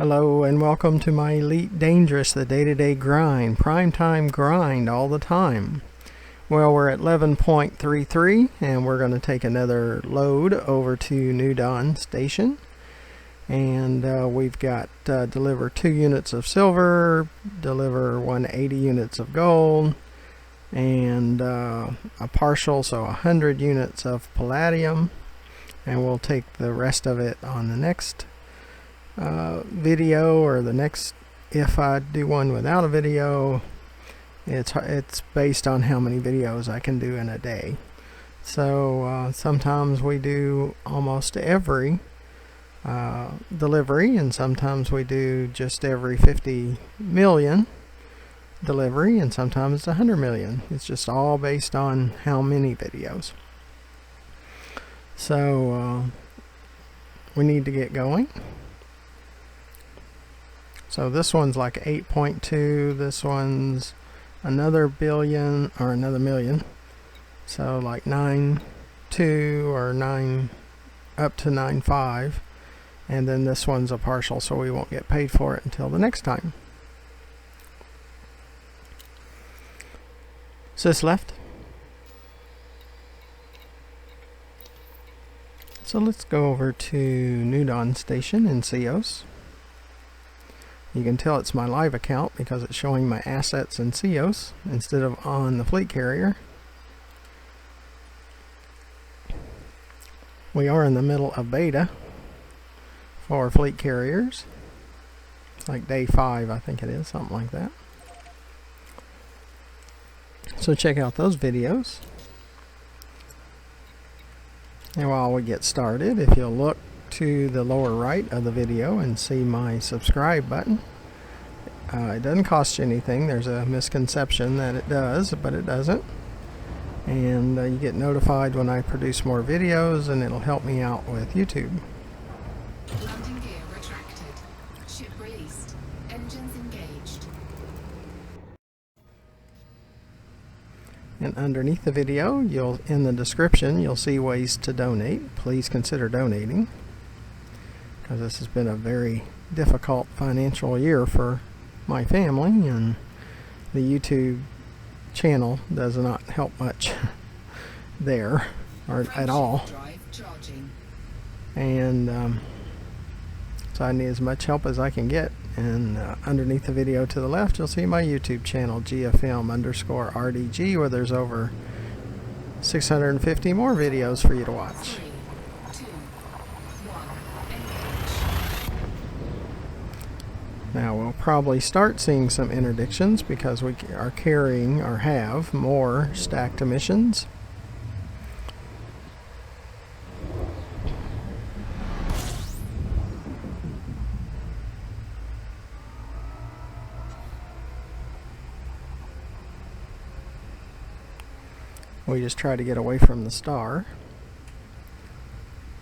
Hello and welcome to my Elite Dangerous, the day-to-day grind, primetime grind all the time. Well, we're at 11.33 and we're going to take another load over to New Dawn Station. And we've got deliver 2 units of silver, deliver 180 units of gold, and a partial, so 100 units of palladium. And we'll take the rest of it on the next video, or the next, if I do one without a video. It's based on how many videos I can do in a day. So sometimes we do almost every delivery, and sometimes we do just every 50 million delivery, and sometimes it's 100 million. It's just all based on how many videos. So we need to get going. So this one's like 8.2, this one's another billion, or another million. So like 9.2 or 9 up to 9.5. And then this one's a partial, so we won't get paid for it until the next time. Sis left. So let's go over to New Dawn Station in CEOs. You can tell it's my live account because it's showing my assets in CEOs instead of on the fleet carrier. We are in the middle of beta for fleet carriers. Like day 5, I think it is, something like that. So check out those videos. And while we get started, if you'll look to the lower right of the video and see my subscribe button. It doesn't cost you anything. There's a misconception that it does, but it doesn't. And you get notified when I produce more videos, and it'll help me out with YouTube. Landing gear retracted. Ship released. Engines engaged. And underneath the video, in the description, you'll see ways to donate. Please consider donating, because this has been a very difficult financial year for my family, and the YouTube channel does not help much there, or at all. And so I need as much help as I can get. And underneath the video to the left, you'll see my YouTube channel, GFM_RDG, where there's over 650 more videos for you to watch. Now we'll probably start seeing some interdictions because we are carrying, or have, more stacked emissions. We just try to get away from the star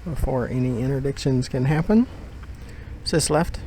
before any interdictions can happen. Sis left.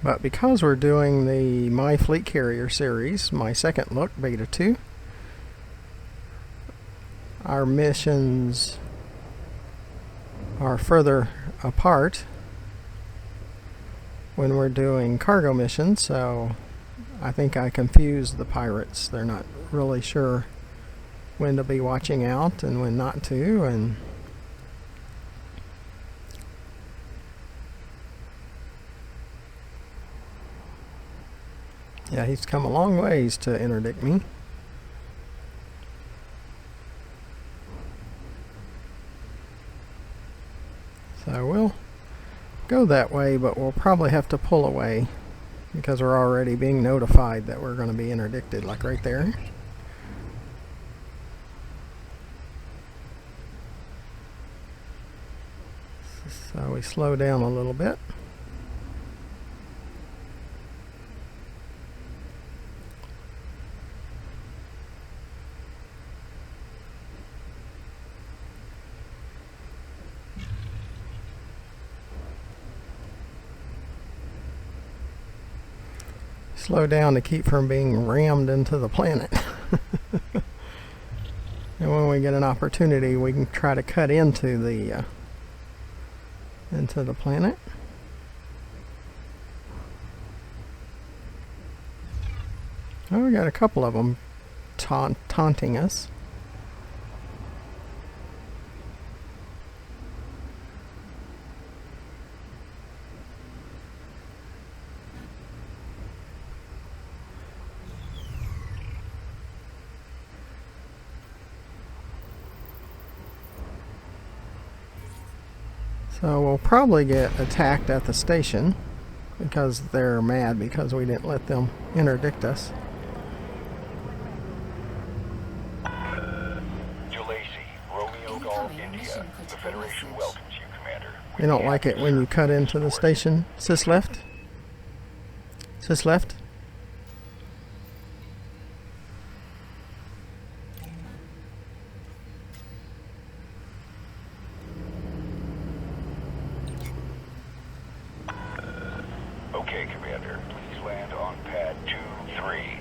But because we're doing the My Fleet Carrier series, my second look, Beta 2, our missions are further apart when we're doing cargo missions, so I think I confused the pirates. They're not really sure when to be watching out and when not to, and yeah, he's come a long ways to interdict me. So we'll go that way, but we'll probably have to pull away because we're already being notified that we're going to be interdicted, like right there. we slow down a little bit. Slow down to keep from being rammed into the planet. And when we get an opportunity, we can try to cut into the planet. Oh, we got a couple of them taunting us. So we'll probably get attacked at the station because they're mad because we didn't let them interdict us. Romeo Golf, India. The Federation welcomes you, Commander. They don't like it when you cut into the station. Sis left? Sis left? Okay, Commander. Please land on pad 2-3.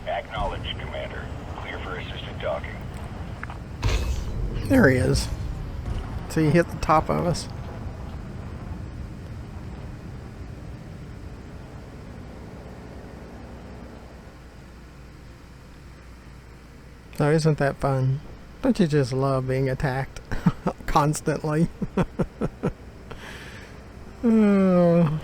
Acknowledged, Commander. Clear for assisted docking. There he is. So he hit the top of us. So isn't that fun? Don't you just love being attacked constantly? Oh.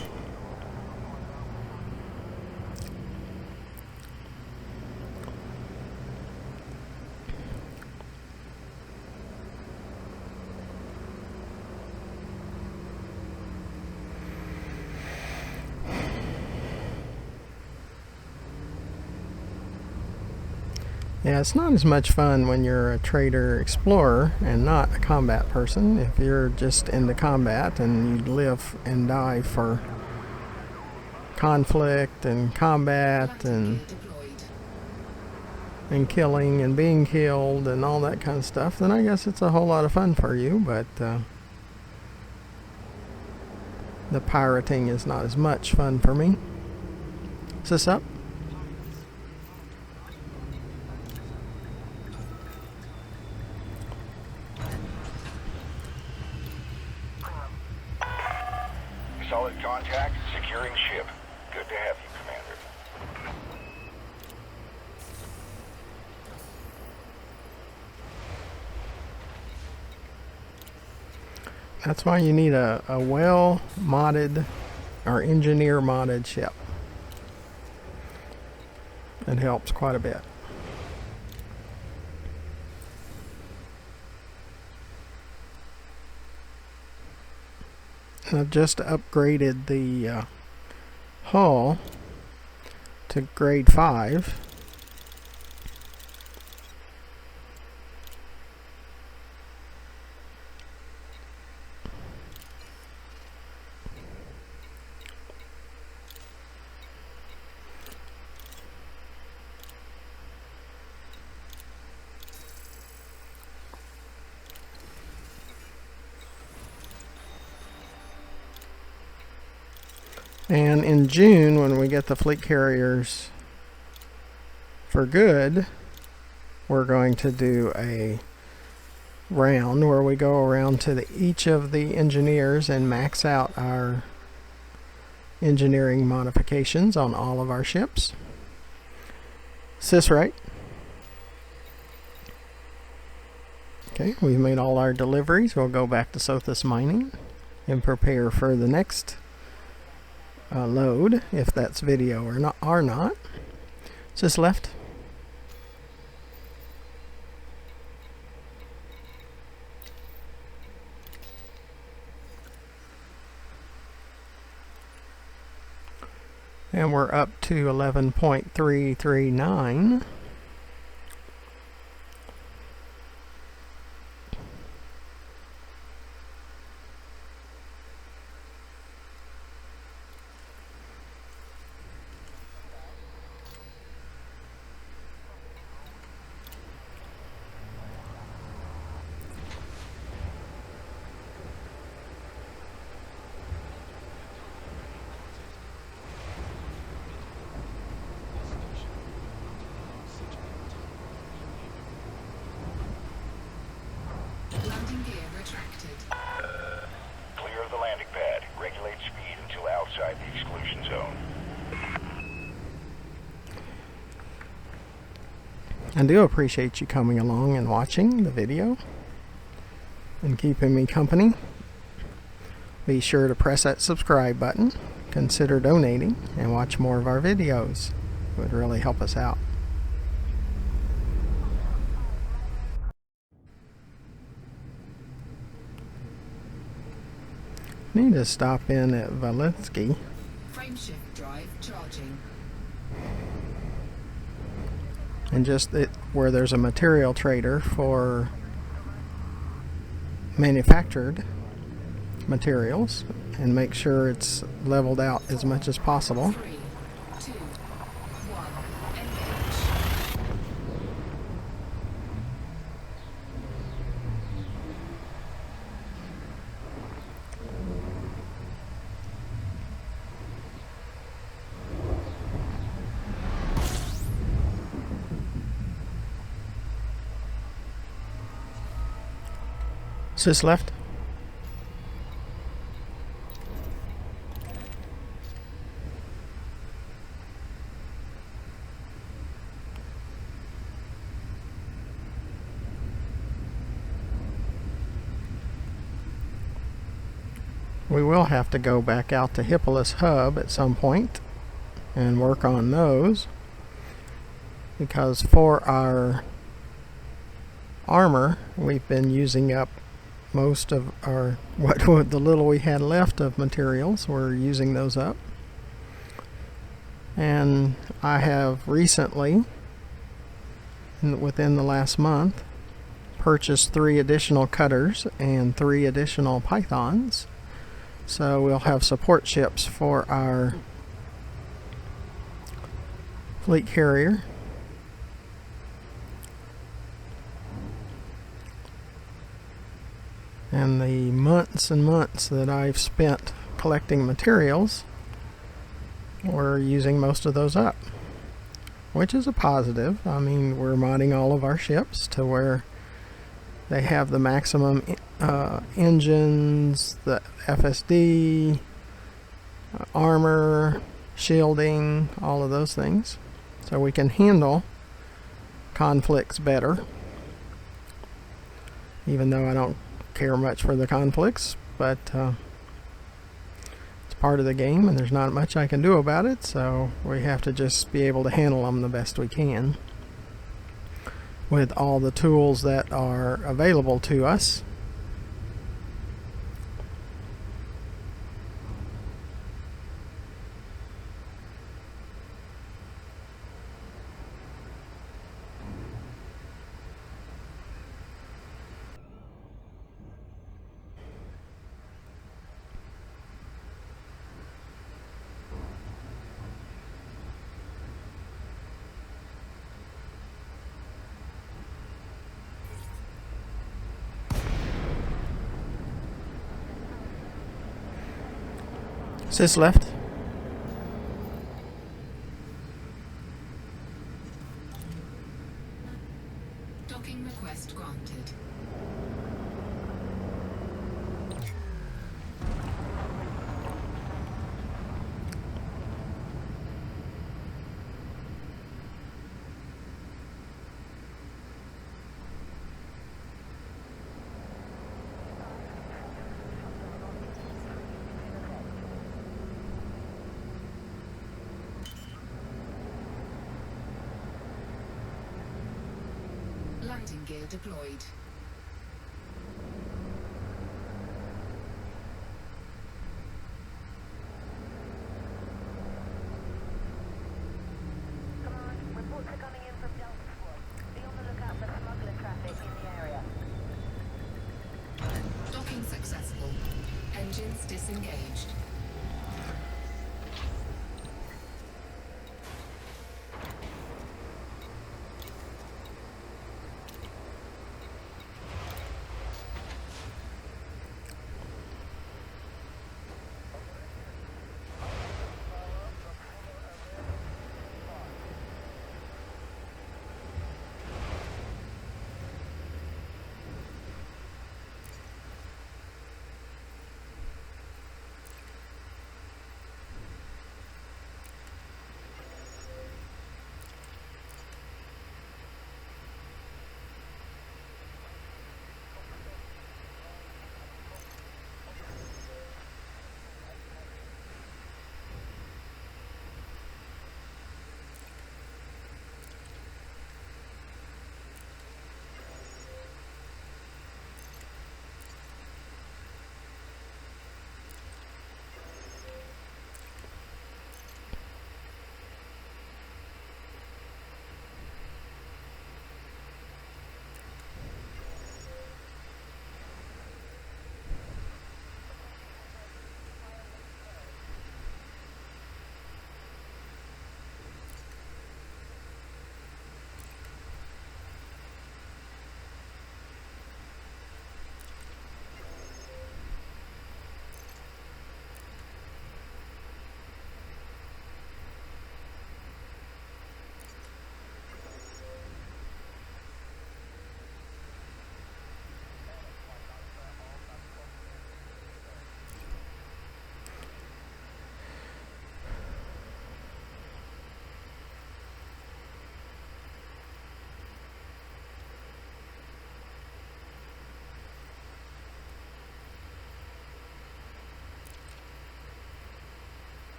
Yeah, it's not as much fun when you're a trader explorer and not a combat person. If you're just into combat and you live and die for conflict and combat and killing and being killed and all that kind of stuff, then I guess it's a whole lot of fun for you, but the pirating is not as much fun for me. Is this up? Solid contact, securing ship. Good to have you, Commander. That's why you need a well modded or engineer modded ship. It helps quite a bit. I've just upgraded the hull to grade 5. And in June, when we get the fleet carriers for good, we're going to do a round where we go around to each of the engineers and max out our engineering modifications on all of our ships. Sis, right? Okay, we've made all our deliveries. We'll go back to Sothis Mining and prepare for the next load, if that's video or not. Is this left? And we're up to 11.339. I do appreciate you coming along and watching the video and keeping me company. Be sure to press that subscribe button, consider donating, and watch more of our videos. It would really help us out. Need to stop in at Valensky. Frameshift drive charging. And just where there's a material trader for manufactured materials, and make sure it's leveled out as much as possible. 3, 2, 1, engage. Sis left. We will have to go back out to Hippolytus Hub at some point and work on those, because for our armor we've been using up most of our the little we had left of materials. We're using those up, and I have recently, within the last month, purchased 3 additional cutters and 3 additional pythons. So we'll have support ships for our fleet carrier. And the months and months that I've spent collecting materials, we're using most of those up, which is a positive. I mean, we're modding all of our ships to where they have the maximum engines, the FSD, armor, shielding, all of those things, so we can handle conflicts better. Even though I don't care much for the conflicts, but it's part of the game and there's not much I can do about it, so we have to just be able to handle them the best we can with all the tools that are available to us. Sis left. Docking request granted. Landing gear deployed. Command, reports are coming in from Delta Squad. Be on the lookout for smuggler traffic in the area. Docking successful. Engines disengaged.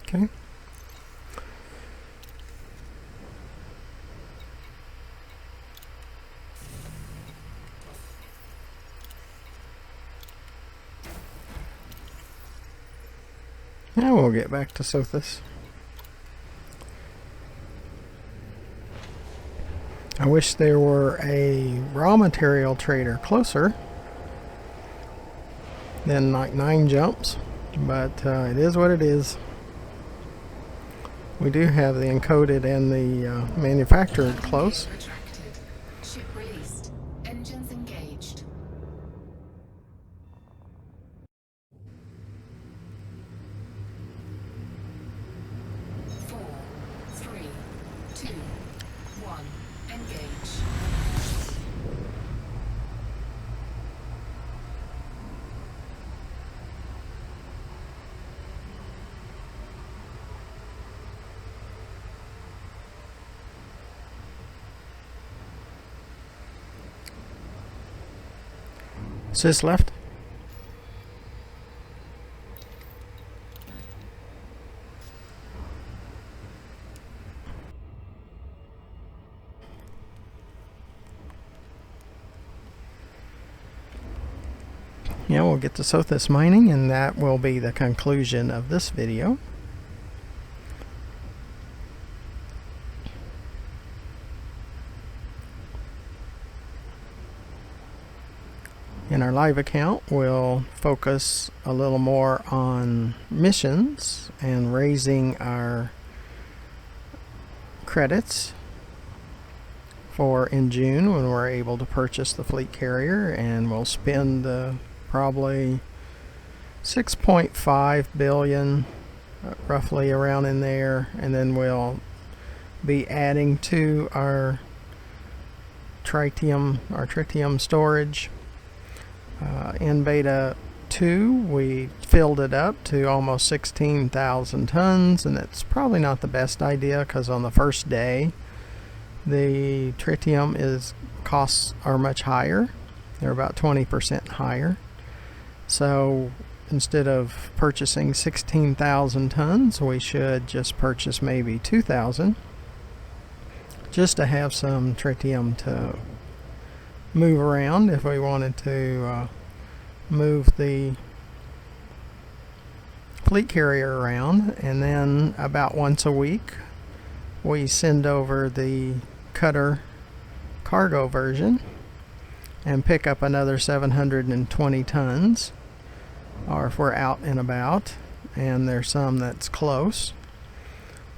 Okay. Now we'll get back to Sothis. I wish there were a raw material trader closer than like 9 jumps, but it is what it is. We do have the encoded and the manufactured close. Retracted. Ship released. Engines engaged. 4, 3, 2, 1. Engage. Sis left. Yeah, we'll get to Sothis mining, and that will be the conclusion of this video. In our live account, we'll focus a little more on missions and raising our credits for in June when we're able to purchase the fleet carrier, and we'll spend probably 6.5 billion, roughly around in there, and then we'll be adding to our tritium storage. In beta 2 we filled it up to almost 16,000 tons, and it's probably not the best idea because on the first day the tritium costs are much higher. They're about 20% higher. So instead of purchasing 16,000 tons, we should just purchase maybe 2,000 just to have some tritium to move around if we wanted to move the fleet carrier around. And then about once a week we send over the cutter cargo version and pick up another 720 tons, or if we're out and about and there's some that's close,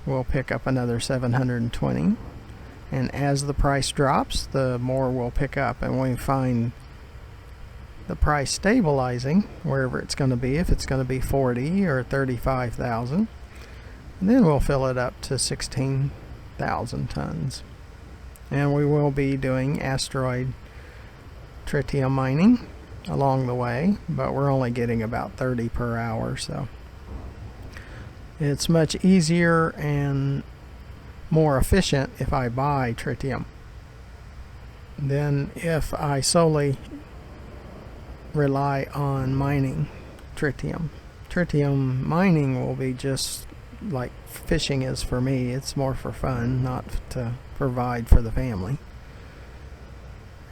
we'll pick up another 720. And as the price drops, the more we'll pick up, and we find the price stabilizing wherever it's going to be. If it's going to be 40 or 35,000, then we'll fill it up to 16,000 tons. And we will be doing asteroid tritium mining along the way, but we're only getting about 30 per hour, so it's much easier and more efficient if I buy tritium than if I solely rely on mining tritium. Tritium mining will be just like fishing is for me. It's more for fun, not to provide for the family.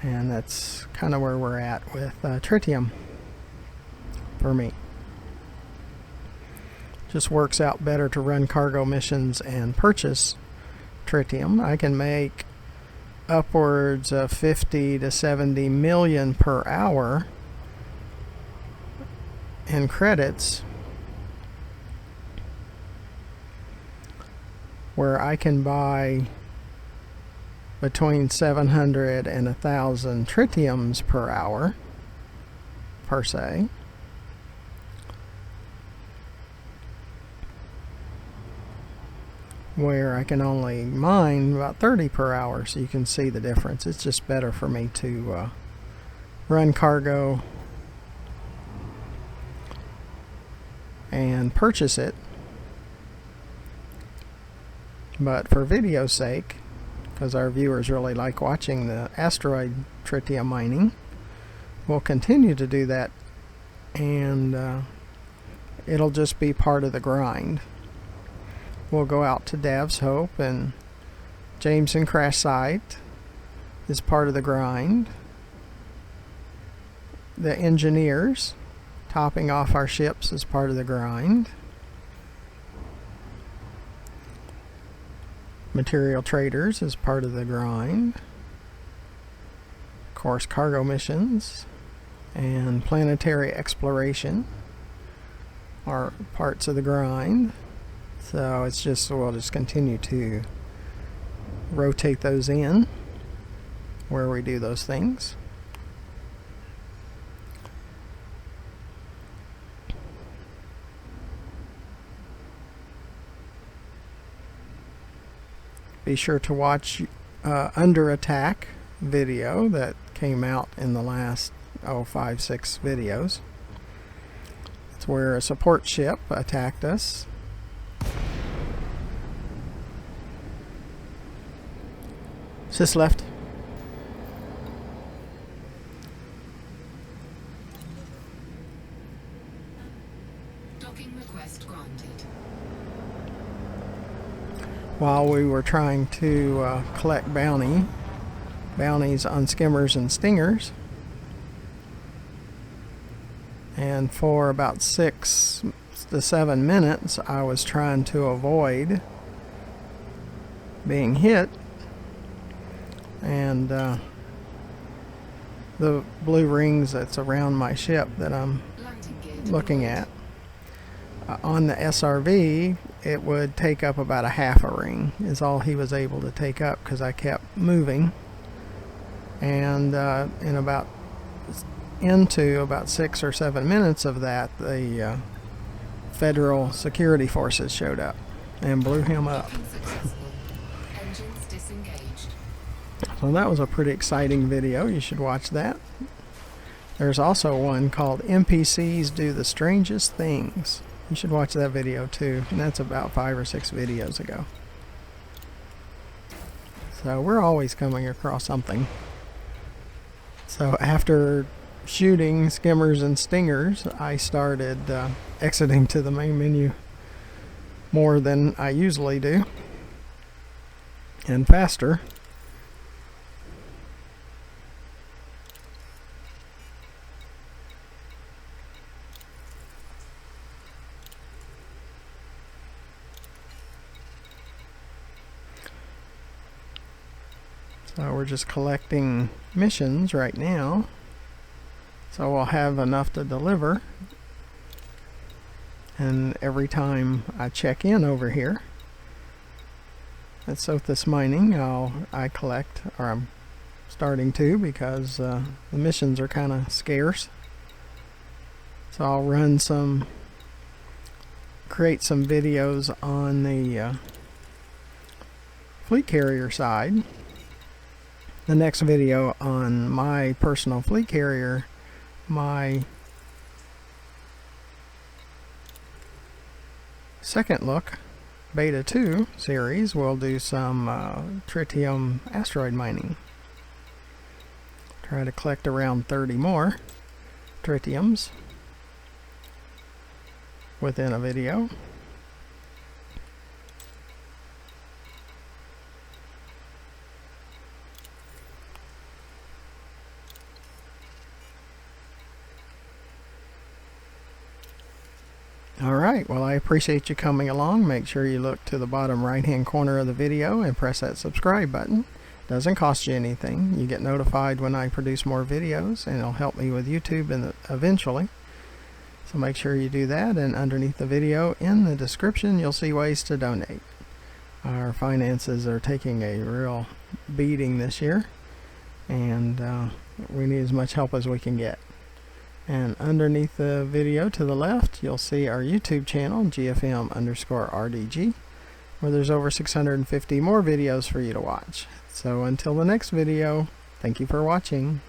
And that's kind of where we're at with tritium for me. Just works out better to run cargo missions and purchase tritium. I can make upwards of 50 to 70 million per hour in credits, where I can buy between 700 and 1,000 tritiums per hour per se. Where I can only mine about 30 per hour, so you can see the difference. It's just better for me to run cargo and purchase it. But for video's sake, because our viewers really like watching the asteroid tritium mining, we'll continue to do that, and it'll just be part of the grind. we'll go out to Dav's Hope, and Jameson Crash Site is part of the grind. The engineers topping off our ships is part of the grind. Material traders is part of the grind. Of course, cargo missions and planetary exploration are parts of the grind. So it's just, we'll just continue to rotate those in where we do those things. Be sure to watch Under Attack video that came out in the last 5-6 videos. It's where a support ship attacked us. Sys left. Docking request granted. While we were trying to collect bounties on skimmers and stingers, and for about 6 to 7 minutes I was trying to avoid being hit, and the blue rings that's around my ship that I'm looking at, on the SRV it would take up about a half a ring is all he was able to take up, because I kept moving, and into about 6 or 7 minutes of that, the federal security forces showed up and blew him up. Engines disengaged. So that was a pretty exciting video. You should watch that. There's also one called NPCs Do the Strangest Things. You should watch that video too, and that's about 5 or 6 videos ago. So we're always coming across something. So after shooting skimmers and stingers, I started exiting to the main menu more than I usually do, and faster. So we're just collecting missions right now, so we'll have enough to deliver. And every time I check in over here at Sothis Mining, I collect, or I'm starting to, because the missions are kind of scarce. So I'll run create some videos on the fleet carrier side. The next video on my personal fleet carrier, my second look beta 2 series, will do some tritium asteroid mining. Try to collect around 30 more tritiums within a video. Alright, well, I appreciate you coming along. Make sure you look to the bottom right hand corner of the video and press that subscribe button. Doesn't cost you anything. You get notified when I produce more videos, and it'll help me with YouTube eventually. So make sure you do that, and underneath the video in the description you'll see ways to donate. Our finances are taking a real beating this year, and we need as much help as we can get. And underneath the video to the left, you'll see our YouTube channel, GFM_RDG, where there's over 650 more videos for you to watch. So until the next video, thank you for watching.